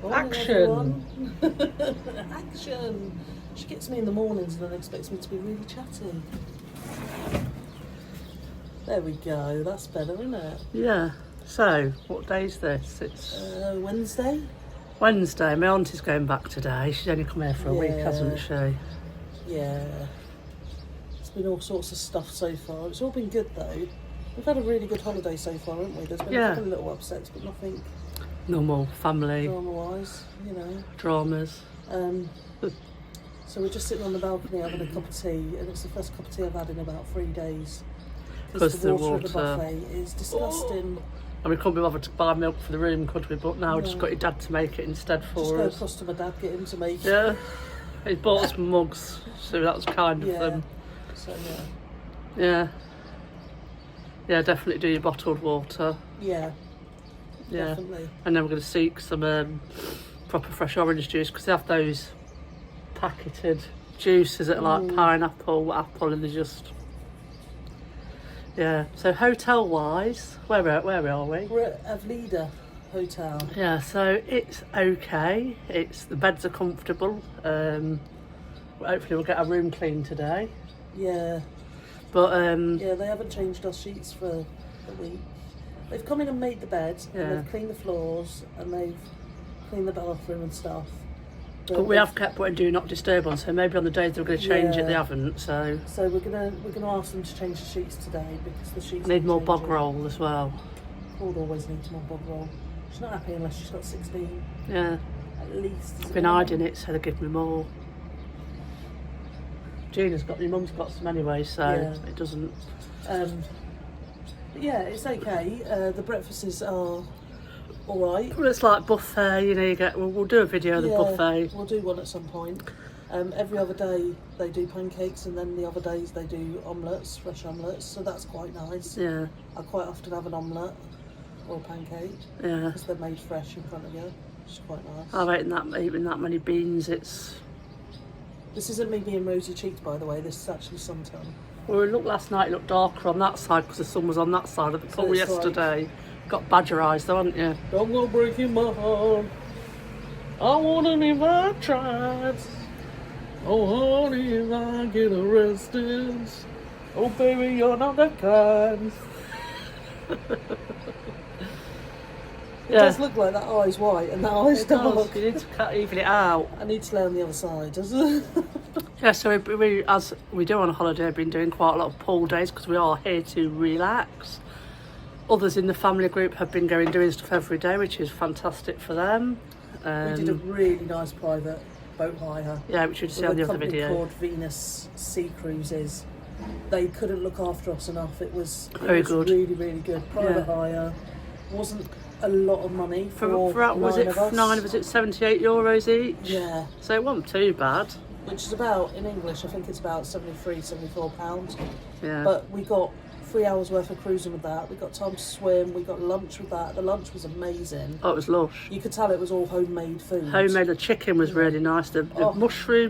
Morning, Action! everyone. Action! She gets me in the mornings and then expects me to be really chatty. There we go, that's better, isn't it? Yeah. So, what day is this? It's Wednesday? Wednesday. My auntie's going back today. She's only come here for a week, hasn't she? Yeah. It's been all sorts of stuff so far. It's all been good though. We've had a really good holiday so far, haven't we? There's been a couple of little upsets, but nothing normal family drama-wise, you know. Dramas. So we're just sitting on the balcony having a cup of tea, and it's the first cup of tea I've had in about 3 days. Because the water at the buffet is disgusting. And we couldn't be bothered to buy milk for the room, could we? But now we just got your dad to make it instead for just us. Just go across to my dad, get him to make it. Yeah. He bought us mugs, so that was kind of them. So Yeah. Yeah, definitely do your bottled water. Yeah. Definitely. And then we're going to seek some proper fresh orange juice, because they have those packeted juices that are like pineapple, apple, and they're just... Yeah. So hotel wise, where are we? We're at Avlida Hotel. Yeah, so it's okay. The beds are comfortable. Hopefully we'll get our room clean today. Yeah. But yeah, they haven't changed our sheets for a week. They've come in and made the beds, and they've cleaned the floors, and they've cleaned the bathroom and stuff. But we have kept putting do not disturb on, so maybe on the days they're going to change it, they haven't. So we're gonna ask them to change the sheets today, because the sheets need more bog roll as well. Claud always needs more bog roll. She's not happy unless she's got 16. Yeah. At least. I've been hiding it, so they give me more. Gina's got, your mum's got some anyway, so it doesn't. But yeah, it's okay. The breakfasts are all right. Well, it's like buffet, you know. You get. We'll do a video of the buffet. We'll do one at some point. Every other day they do pancakes, and then the other days they do omelettes, fresh omelettes. So that's quite nice. Yeah. I quite often have an omelette or a pancake. Yeah. Because they're made fresh in front of you, which is quite nice. I've eaten that many beans. This isn't me being rosy cheeked, by the way. This is actually suntan. Well, it looked last night. It looked darker on that side because the sun was on that side of the pool yesterday. Got badger eyes, though, haven't you? Don't go breaking my heart. I wouldn't if I tried. Oh, honey, if I get arrested. Oh, baby, you're not the kind. It does look like that eye's white and that eye's dark. You need to even it out. I need to lay on the other side, doesn't it? Yeah, so we, as we do on a holiday, we've been doing quite a lot of pool days because we are here to relax. Others in the family group have been doing stuff every day, which is fantastic for them. We did a really nice private boat hire. Yeah, which you'd see on the other video. Called Venus Sea Cruises. They couldn't look after us enough. It was very good. Really, really good. Private hire. Wasn't a lot of money for was it 9 of us? It's €78 each. Yeah. So it wasn't too bad. Which is about, in English, I think it's about £74. Yeah. But we got 3 hours worth of cruising with that. We got time to swim. We got lunch with that. The lunch was amazing. Oh, it was lush. You could tell it was all homemade food. Homemade. The chicken was really nice. The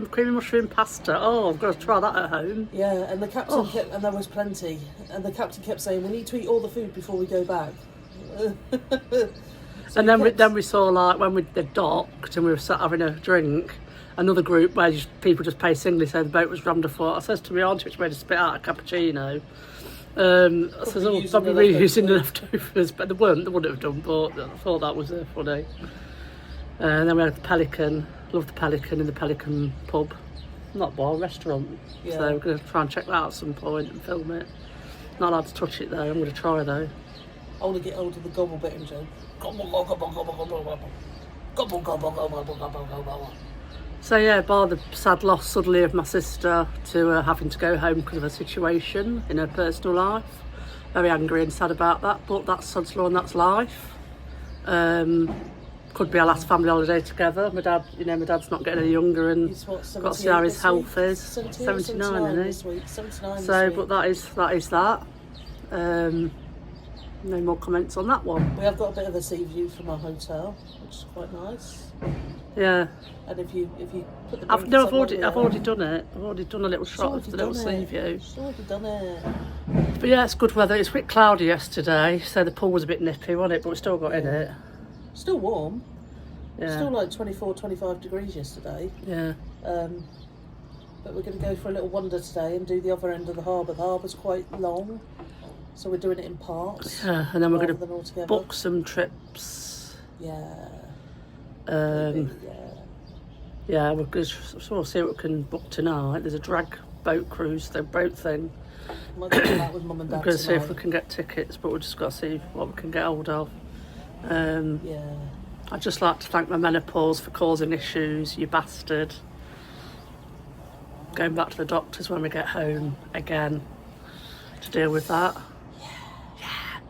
creamy mushroom pasta. Oh, I've got to try that at home. Yeah, and the captain kept, and there was plenty. And the captain kept saying, "We need to eat all the food before we go back." And then we saw, like, when they docked and we were sat having a drink, another group where people just pay singly, so the boat was rammed afull. I says to my auntie, which made her spit out a cappuccino. I says, probably reusing the leftovers, but they wouldn't have done, but I thought that was funny. And then we had the Pelican. Loved the Pelican in the Pelican pub. Not bar, restaurant. Yeah. So we're going to try and check that out at some point and film it. Not allowed to touch it though, I'm going to try though. I want to get hold of the gobble bit and go, gobble, gobble, gobble, gobble, gobble, gobble, gobble, gobble, gobble, gobble, gobble. So yeah, bar the sad loss suddenly of my sister to having to go home because of her situation in her personal life. Very angry and sad about that, but that's sod's law and that's life. Could be our last family holiday together. My dad's not getting any younger, and got to see how his health is. 79, isn't he? 79 so, but that is that. No more comments on that one. We have got a bit of a sea view from our hotel, which is quite nice. Yeah. And if you put the I've already done it. I've already done a little shot of the little sea view. She's already done it. But yeah, it's good weather. It's a bit cloudy yesterday, so the pool was a bit nippy, wasn't it? But we still got in it. Still warm. Yeah. Still like 24, 25 degrees yesterday. Yeah. But we're going to go for a little wander today and do the other end of the harbour. The harbour's quite long, so we're doing it in parts. Yeah, and then we're going to book some trips. Yeah. Maybe, yeah. Yeah, we're going to sort of see what we can book tonight. There's a drag boat cruise, the boat thing. Might do that with Mum and Dad We're going to see tonight. if we can get tickets, but we've just got to see what we can get hold of. Yeah. I'd just like to thank my menopause for causing issues, you bastard. Going back to the doctors when we get home again to deal with that. Yeah.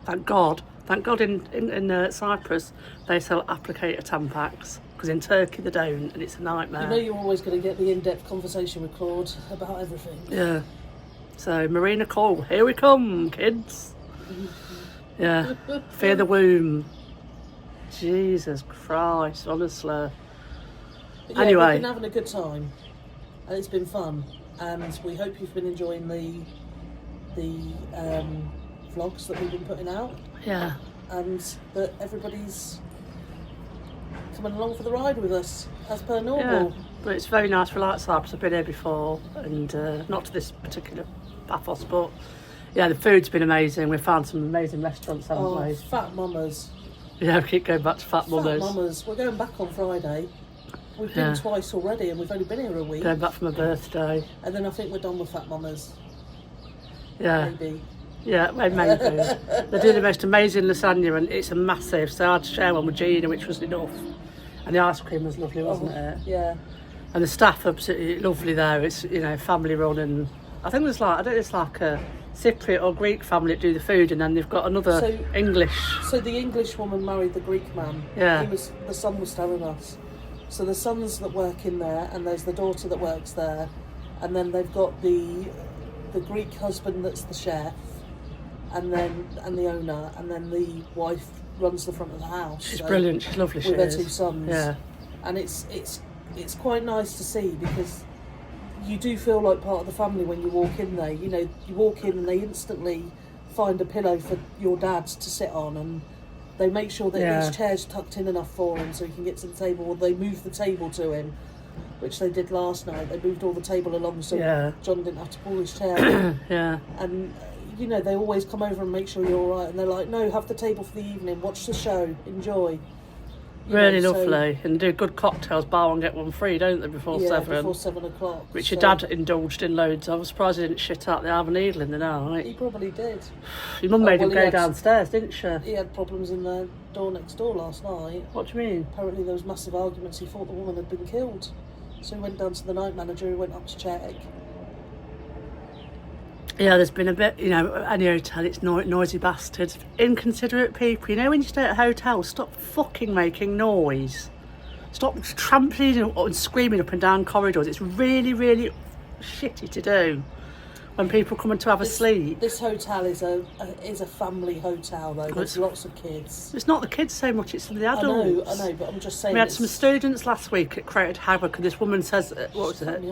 Thank God in Cyprus they sell applicator Tampax, because in Turkey they don't, and it's a nightmare. You know you're always going to get the in-depth conversation with Claude about everything. Yeah. So Marina Cole, here we come, kids. Yeah. Fear the womb. Jesus Christ, honestly. But yeah, anyway, we've been having a good time, and it's been fun, and we hope you've been enjoying the vlogs that we've been putting out. Yeah. And that everybody's coming along for the ride with us, as per normal. Yeah, but it's very nice. We like Cyprus. I've been here before, and not to this particular Paphos, but yeah, the food's been amazing. We've found some amazing restaurants, haven't we? Fat Mamas. Yeah, we keep going back to Fat Mamas. Fat Mamas. We're going back on Friday. We've been twice already, and we've only been here a week. Going back for my birthday. And then I think we're done with Fat Mamas. Yeah. Maybe. Yeah, maybe. They do the most amazing lasagna, and it's a massive. So I had to share one with Gina, which was enough. And the ice cream was lovely, wasn't it? Yeah. And the staff are absolutely lovely there. It's, you know, family run, and I think there's like, I don't know, it's like a Cypriot or Greek family that do the food, and then they've got another English. So the English woman married the Greek man. Yeah. The son was telling us. So the sons that work in there, and there's the daughter that works there, and then they've got the Greek husband that's the chef, and the owner, and then the wife runs the front of the house. She's brilliant. She's lovely. With her two sons. Yeah. And it's quite nice to see, because you do feel like part of the family when you walk in there. You know, you walk in and they instantly find a pillow for your dad to sit on, and they make sure that his chair's tucked in enough for him so he can get to the table, or they move the table to him, which they did last night. They moved all the table along so John didn't have to pull his chair. Yeah. And, you know, they always come over and make sure you're all right, and they're like, no, have the table for the evening, watch the show, enjoy. Really lovely. And do good cocktails, buy one get one free, don't they, before 7? Before 7 o'clock. Which your dad indulged in loads. I was surprised he didn't shit out the Arm and Needle in the night. He probably did. Your mum made him go downstairs, didn't she? He had problems in the door next door last night. What do you mean? Apparently there was massive arguments. He thought the woman had been killed. So he went down to the night manager, who went up to check. Yeah, there's been a bit, you know, any hotel, it's noisy bastards. Inconsiderate people. You know, when you stay at a hotel, stop fucking making noise. Stop trampling and screaming up and down corridors. It's really, really shitty to do when people come in to have a sleep. This hotel is a family hotel, though. There's lots of kids. It's not the kids so much, it's the adults. I know, but I'm just saying. We had some students last week that created havoc, and this woman says, what was it?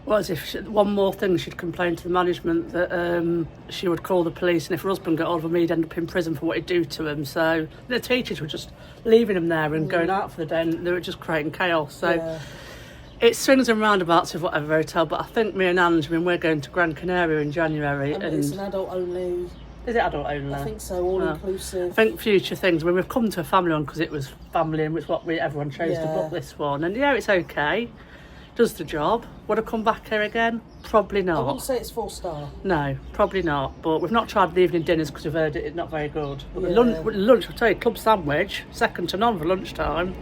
Well, as if one more thing, she'd complained to the management that she would call the police, and if her husband got hold of him, he'd end up in prison for what he'd do to him. So the teachers were just leaving him there and going out for the day, and they were just creating chaos. So it swings and roundabouts with whatever hotel, but I think me and Ange, we're going to Gran Canaria in January. And it's an adult only. Is it adult only? I think so, all inclusive. I think future things, when we've come to a family one, because it was family and it's what everyone chose to book this one, and it's okay. Does the job. Would I come back here again? Probably not. I wouldn't say it's 4-star. No, probably not. But we've not tried the evening dinners because we've heard it's not very good. But the lunch, I'll tell you, club sandwich, second to none for lunchtime.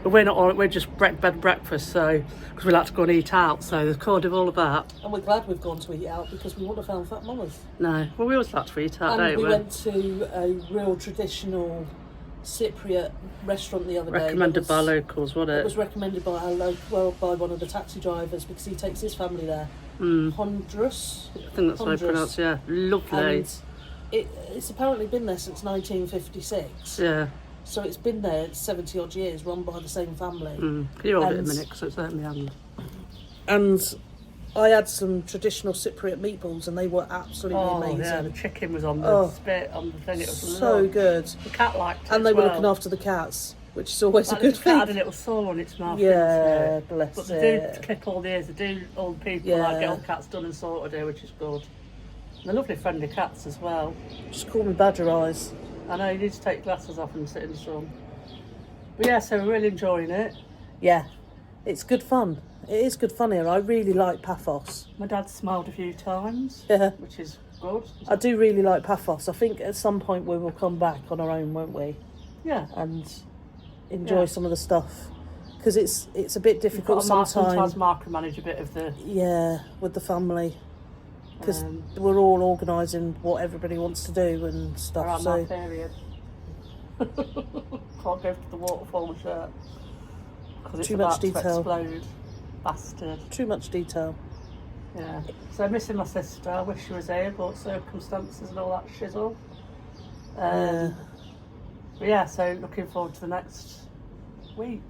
But we're not. We're just bed breakfast, so because we like to go and eat out. So there's called of all of that. And we're glad we've gone to eat out, because we wouldn't have found Fat Mamas. No, well, we always like to eat out, don't we? And we went to a real traditional Cypriot restaurant the other day. Recommended by locals, wasn't it? It was recommended by by one of the taxi drivers, because he takes his family there. Honduras. I think that's how I pronounce it. Yeah, lovely. And it's apparently been there since 1956. Yeah. So it's been there 70 odd years, run by the same family. Can you hold it a minute, because it's hurt my hand. And I had some traditional Cypriot meatballs, and they were absolutely amazing. Yeah, the chicken was on the spit, on the thing. It was so good. The cat liked it. And they were looking after the cats. which is always a Like, good the cat had a thing. little sore on its mouth. Yeah, didn't it? bless But they it. do clip all the ears. They do all the people Yeah. like get all cats done and sorted here, which is good. And they're lovely, friendly cats as well. Just call me Badger Eyes. I know you need to take your glasses off and sit in the sun. But yeah, so we're really enjoying it. Yeah, it's good fun. It is good fun here. I really like Paphos. My dad's smiled a few times, Yeah, which is good. I do really like Paphos. I think at some point we will come back on our own, won't we? Yeah. And enjoy Yeah. some of the stuff. Because it's a bit difficult Sometimes sometimes. micromanage a bit of the... Yeah, with the family. Because Um, we're all organising what everybody wants to do and stuff. around So that period. Can't go to the waterfall with shirt. Because it's Too much about to detail. explode. Bastard. too much detail. Yeah. So missing my sister. I wish she was here, but circumstances and all that shizzle. Yeah. But yeah, so looking forward to the next week.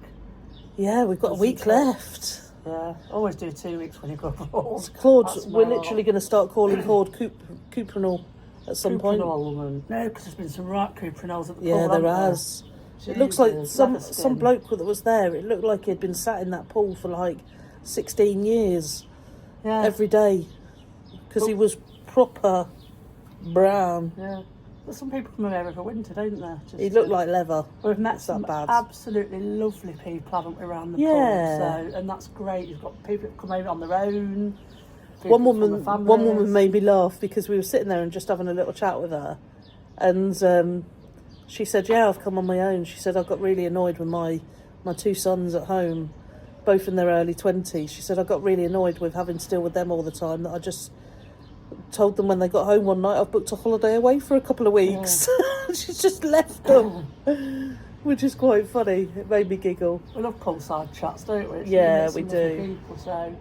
Yeah, we've got a week left. Yeah. Always do 2 weeks when you go abroad. Claude, That's we're my literally going to start calling Claude Cuprinal at some point. Cuprinol woman. No, because there's been some right Cuprinols at the Yeah, pool, there haven't has. It looks like Jesus, some leather-skin. bloke that was there. It looked like he'd been sat in that pool for like 16 years Yeah. every day because he was proper brown. Yeah. But some people come here every winter, don't they? Just He looked like leather. We've met It's that some bad. absolutely lovely people, haven't we, around the Yeah. pool? So, and that's great. You've got people that come over on their own. One people from woman, the families. one woman made me laugh because we were sitting there and just having a little chat with her, and she said, "Yeah, I've come on my own." She said, "I got really annoyed with my two sons at home, both in their early 20s." She said, "I got really annoyed with having to deal with them all the time. That I just told them when they got home one night I've booked a holiday away for a couple of weeks." She's just left them, which is quite funny. It made me giggle. We love poolside chats, don't we? Yeah, meet we some lovely do. People, so.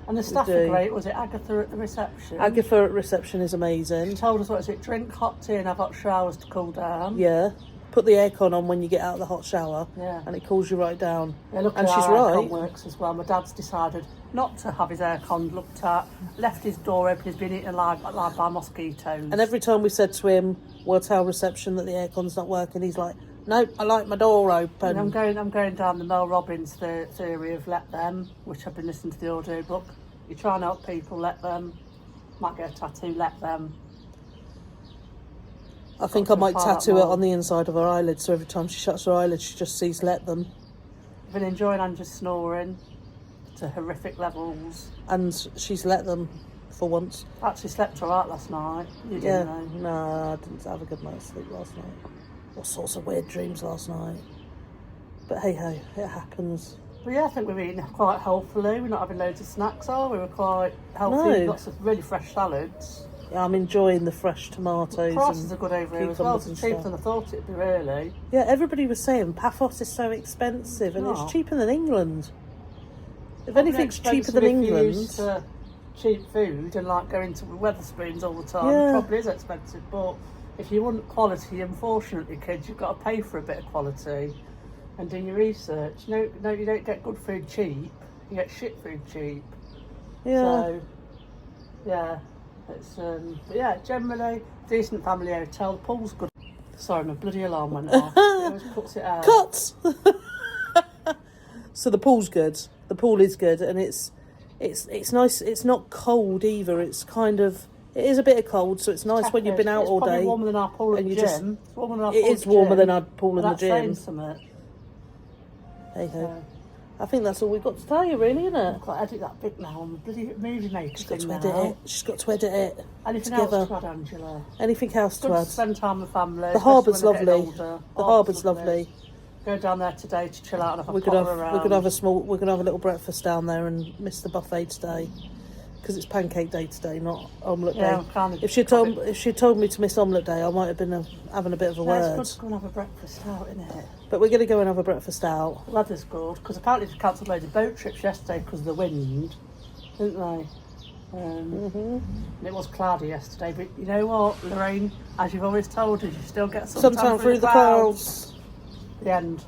And the staff do. are great. Was it Agatha at the reception? Agatha at reception is She amazing. told us, what is it, drink hot tea and have hot showers to cool down. Yeah, put the aircon on when you get out of the hot shower, Yeah. and it cools you right down. Yeah, look And at she's how right. aircon works as well. My dad's decided not to have his aircon looked at, left his door open, he's been eaten alive by mosquitoes. And every time we said to him, we'll tell reception that the aircon's not working, he's like, "Nope, I like my door open." And I'm going down the Mel Robbins theory of let them, which I've been listening to the audio book. You try and help people, let them. Might get a tattoo, let them. I think I might Find out tattoo it more. on the inside of her eyelid, so every time she shuts her eyelids, she just sees "let them." I've been enjoying Ange's snoring to horrific levels. And she's let them for once. I actually slept all right last night. You Yeah, didn't no, I didn't have a good night's sleep last night. All sorts of weird dreams last night. But hey ho, it happens. But yeah, I think we're eating quite healthily. We're not having loads of snacks, are we? We're quite healthy. No. Lots of really fresh salads. Yeah, I'm enjoying the fresh tomatoes. Prices and are good over here as well. cucumbers It's and cheaper stuff. than I thought it'd be, really. Yeah, everybody was saying Paphos is so expensive, and No. it's cheaper than England. If Probably anything's cheaper expensive than if you're England, used to cheap food and like going to Weatherspoons all the time, Yeah. it probably is expensive. But if you want quality, unfortunately, kids, you've got to pay for a bit of quality and do your research. No, you don't get good food cheap. You get shit food cheap. yeah, So, yeah, it's but yeah, generally decent family hotel. The pool's good. Sorry, my bloody alarm went off. It always puts it out. cut. So the pool's good. The pool is good, and it's nice. It's not cold either. It's kind of, it is a bit of cold, so it's nice when you've been out it's all probably day. warmer than our pool at and the you just- gym. It's warmer than our It pool is at the warmer gym. than our pool in the That's saying gym. something. Hey ho. So, I think that's all we've got to tell you, really, isn't it? I've got to edit that bit now on the bloody movie maker She's got thing to edit now. it. She's got to edit it. Anything together. else to add, Angela? Anything else Good to to add? spend time with family. The harbour's especially when they're lovely. getting older. The harbour's lovely. Go down there today to chill out and have a We're potter gonna around. we're gonna have a small. We're gonna have a little breakfast down there and miss the buffet today because it's pancake day today, not omelette Yeah, day. I'm kind of. If she told me to miss omelette day, I might have been having a bit of a Yeah, word. it's good to go and have a breakfast out, isn't it? But we're gonna go and have a breakfast out. Weather's good because apparently they cancelled loads of boat trips yesterday because of the wind, didn't they? And it was cloudy yesterday, but you know what, Lorraine? As you've always told us, you still get suntan Sometime through the clouds. The end.